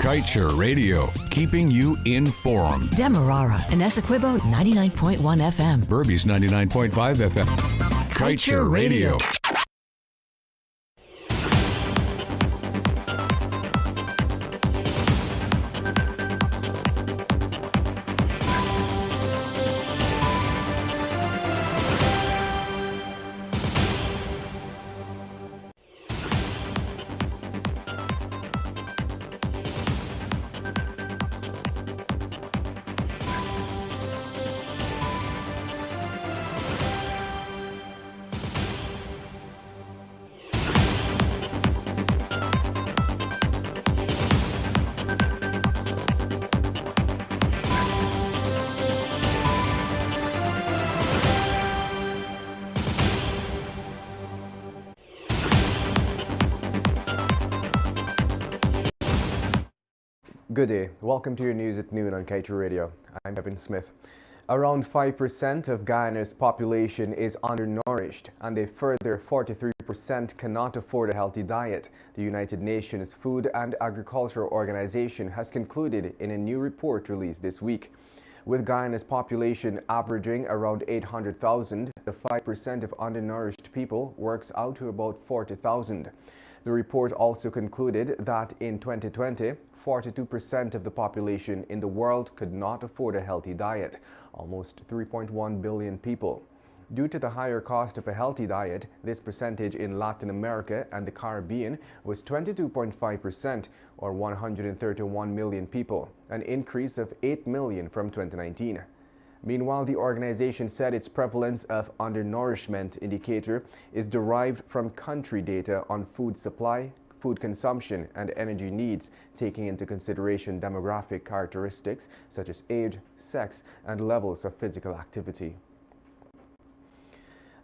Kaieteur Radio, keeping you informed. Demerara and Essequibo 99.1 FM. Berbice 99.5 FM. Kaieteur Radio. Good day. Welcome to your news at noon on Kaieteur Radio. I'm Kevin Smith. Around 5% of Guyana's population is undernourished and a further 43% cannot afford a healthy diet. The United Nations Food and Agriculture Organization has concluded in a new report released this week. With Guyana's population averaging around 800,000, the 5% of undernourished people works out to about 40,000. The report also concluded that in 2020, 42% of the population in the world could not afford a healthy diet, almost 3.1 billion people. Due to the higher cost of a healthy diet, this percentage in Latin America and the Caribbean was 22.5%, or 131 million people, an increase of 8 million from 2019. Meanwhile, the organization said its prevalence of undernourishment indicator is derived from country data on food supply, food consumption, and energy needs, taking into consideration demographic characteristics such as age, sex, and levels of physical activity.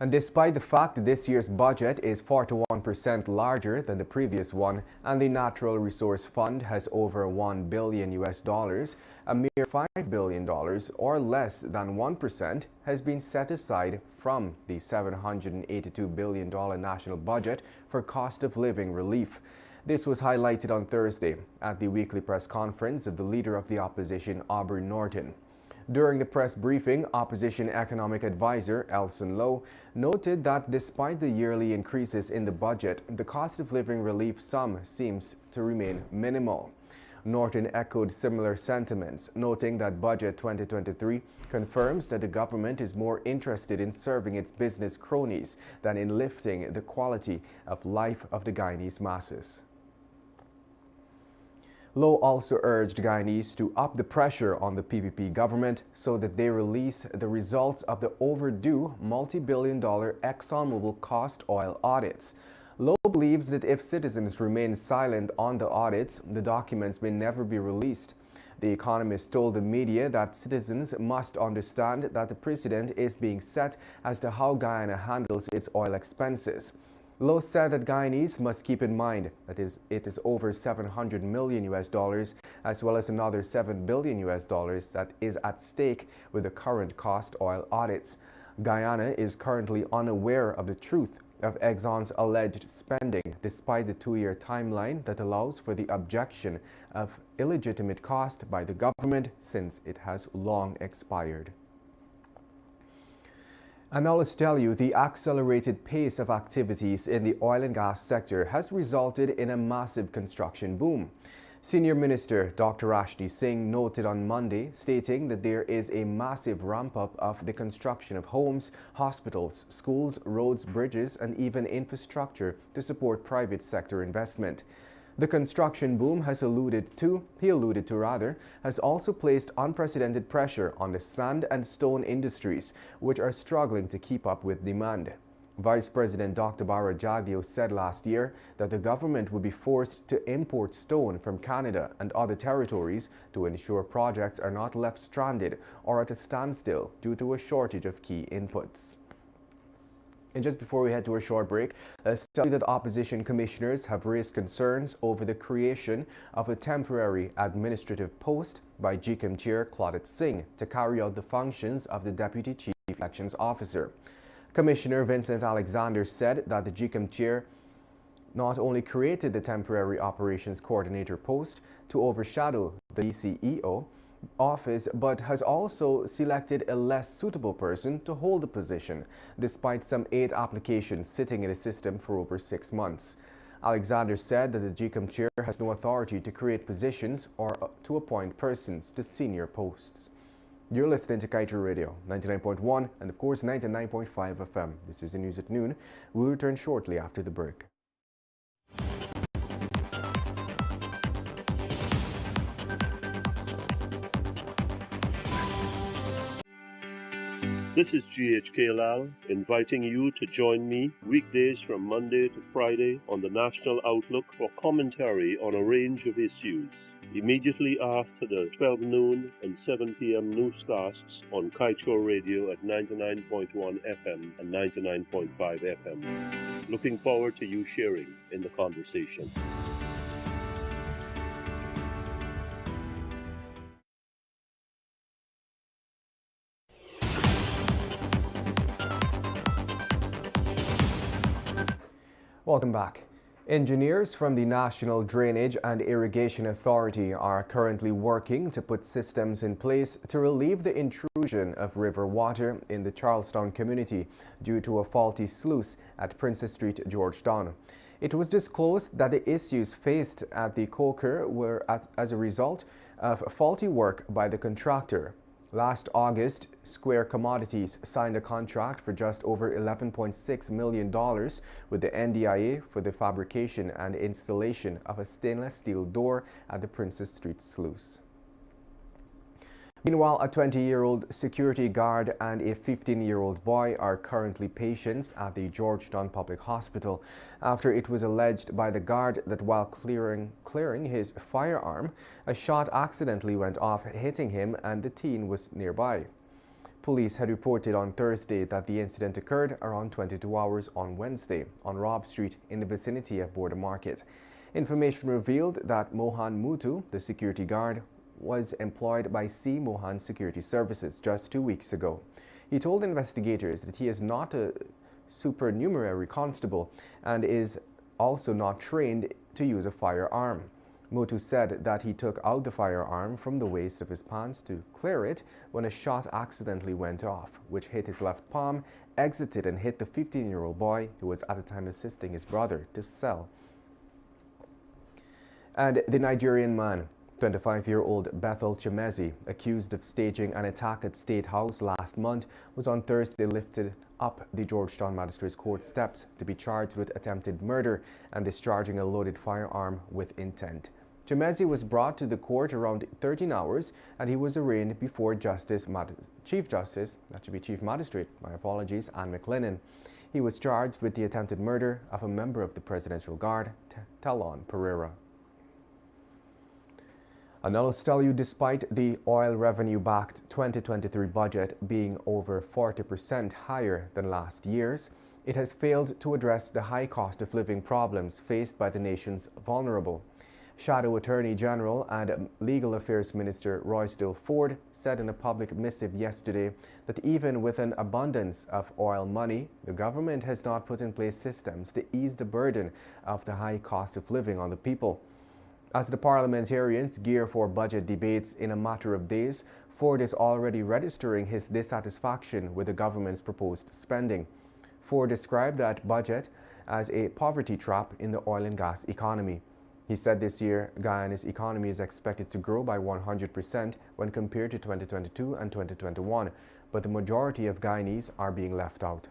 And despite the fact that this year's budget is 41% larger than the previous one, and the Natural Resource Fund has over $1 billion, a mere $5 billion, or less than 1%, has been set aside from the $782 billion national budget for cost of living relief. This was highlighted on Thursday at the weekly press conference of the Leader of the Opposition, Aubrey Norton. During the press briefing, Opposition Economic Advisor Elson Lowe noted that despite the yearly increases in the budget, the cost of living relief sum seems to remain minimal. Norton echoed similar sentiments, noting that Budget 2023 confirms that the government is more interested in serving its business cronies than in lifting the quality of life of the Guyanese masses. Lowe also urged Guyanese to up the pressure on the PPP government so that they release the results of the overdue multi-billion-dollar ExxonMobil cost oil audits. Lowe believes that if citizens remain silent on the audits, the documents may never be released. The Economist told the media that citizens must understand that the precedent is being set as to how Guyana handles its oil expenses. Lowe said that Guyanese must keep in mind that it is over $700 million as well as another $7 billion that is at stake with the current cost oil audits. Guyana is currently unaware of the truth of Exxon's alleged spending, despite the 2-year timeline that allows for the objection of illegitimate cost by the government since it has long expired. And now let's tell you, the accelerated pace of activities in the oil and gas sector has resulted in a massive construction boom. Senior Minister Dr. Ashni Singh noted on Monday, stating that there is a massive ramp-up of the construction of homes, hospitals, schools, roads, bridges, and even infrastructure to support private sector investment. The construction boom has has also placed unprecedented pressure on the sand and stone industries, which are struggling to keep up with demand. Vice President Dr. Bara Jagdeo said last year that the government would be forced to import stone from Canada and other territories to ensure projects are not left stranded or at a standstill due to a shortage of key inputs. And just before we head to a short break, let's tell you that opposition commissioners have raised concerns over the creation of a temporary administrative post by GHK Chair Claudette Singh to carry out the functions of the Deputy Chief Elections Officer. Commissioner Vincent Alexander said that the GHK Chair not only created the temporary operations coordinator post to overshadow the DCEO office, but has also selected a less suitable person to hold the position, despite some 8 applications sitting in the system for over 6 months. Alexander said that the GCOM chair has no authority to create positions or to appoint persons to senior posts. You're listening to Kaieteur Radio, 99.1 and of course 99.5 FM. This is the news at noon. We'll return shortly after the break. This is GHK Lall inviting you to join me weekdays from Monday to Friday on the National Outlook for commentary on a range of issues. Immediately after the 12 noon and 7 p.m. newscasts on Kaieteur Radio at 99.1 FM and 99.5 FM. Looking forward to you sharing in the conversation. Welcome back. Engineers from the National Drainage and Irrigation Authority are currently working to put systems in place to relieve the intrusion of river water in the Charlestown community due to a faulty sluice at Princess Street, Georgetown. It was disclosed that the issues faced at the Kaieteur were as a result of faulty work by the contractor. Last August, Square Commodities signed a contract for just over $11.6 million with the NDIA for the fabrication and installation of a stainless steel door at the Princess Street Sluice. Meanwhile, a 20-year-old security guard and a 15-year-old boy are currently patients at the Georgetown Public Hospital after it was alleged by the guard that while clearing his firearm, a shot accidentally went off, hitting him, and the teen was nearby. Police had reported on Thursday that the incident occurred around 22 hours on Wednesday on Robb Street in the vicinity of Border Market. Information revealed that Mohan Mutu, the security guard, was employed by C. Mohan Security Services just 2 weeks ago. He told investigators that he is not a supernumerary constable and is also not trained to use a firearm. Mutu said that he took out the firearm from the waist of his pants to clear it when a shot accidentally went off, which hit his left palm, exited and hit the 15-year-old boy who was at the time assisting his brother to sell. And the Nigerian man, 25-year-old Bethel Chimezi, accused of staging an attack at State House last month, was on Thursday lifted up the Georgetown Magistrates Court steps to be charged with attempted murder and discharging a loaded firearm with intent. Chimezi was brought to the court around 13 hours and he was arraigned before Chief Magistrate, Anne McLennan. He was charged with the attempted murder of a member of the Presidential Guard, Talon Pereira. And I'll tell you, despite the oil revenue-backed 2023 budget being over 40% higher than last year's, it has failed to address the high cost of living problems faced by the nation's vulnerable. Shadow Attorney General and Legal Affairs Minister Roysdale Ford said in a public missive yesterday that even with an abundance of oil money, the government has not put in place systems to ease the burden of the high cost of living on the people. As the parliamentarians gear for budget debates in a matter of days, Ford is already registering his dissatisfaction with the government's proposed spending. Ford described that budget as a poverty trap in the oil and gas economy. He said this year, Guyana's economy is expected to grow by 100% when compared to 2022 and 2021, but the majority of Guyanese are being left out.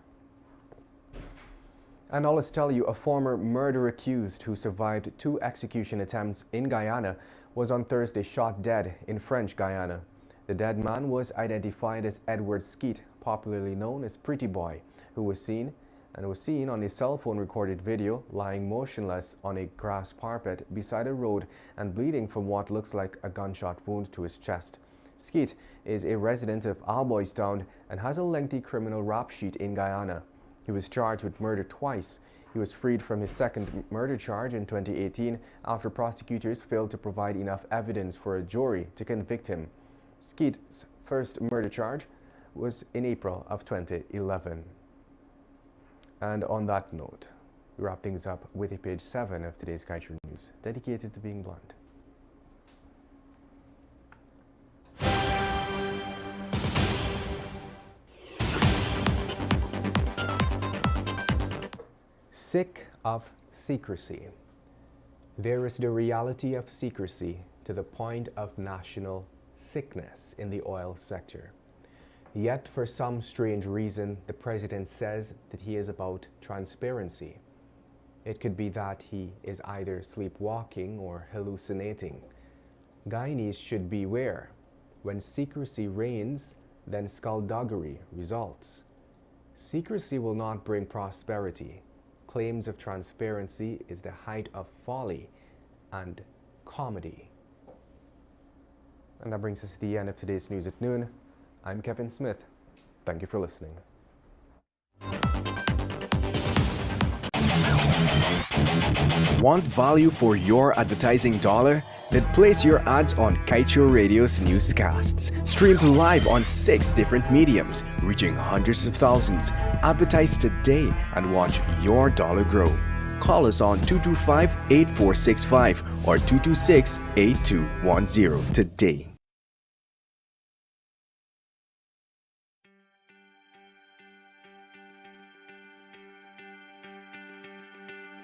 And I'll just tell you, a former murder accused who survived 2 execution attempts in Guyana was on Thursday shot dead in French Guyana. The dead man was identified as Edward Skeet, popularly known as Pretty Boy, who was seen on a cell phone recorded video lying motionless on a grass parapet beside a road and bleeding from what looks like a gunshot wound to his chest. Skeet is a resident of Alboystown and has a lengthy criminal rap sheet in Guyana. He was charged with murder twice. He was freed from his second murder charge in 2018 after prosecutors failed to provide enough evidence for a jury to convict him. Skeet's first murder charge was in April of 2011. And on that note, We wrap things up with page 7 of today's Kaieteur News, dedicated to being blunt. Sick of secrecy. There is the reality of secrecy to the point of national sickness in the oil sector. Yet, for some strange reason, the president says that he is about transparency. It could be that he is either sleepwalking or hallucinating. Guyanese should beware. When secrecy reigns, then skullduggery results. Secrecy will not bring prosperity. Claims of transparency is the height of folly and comedy. And that brings us to the end of today's News at Noon. I'm Kevin Smith. Thank you for listening. Want value for your advertising dollar? Then place your ads on Kaieteur Radio's newscasts. Streamed live on 6 different mediums, reaching hundreds of thousands. Advertise today and watch your dollar grow. Call us on 225-8465 or 226-8210 today.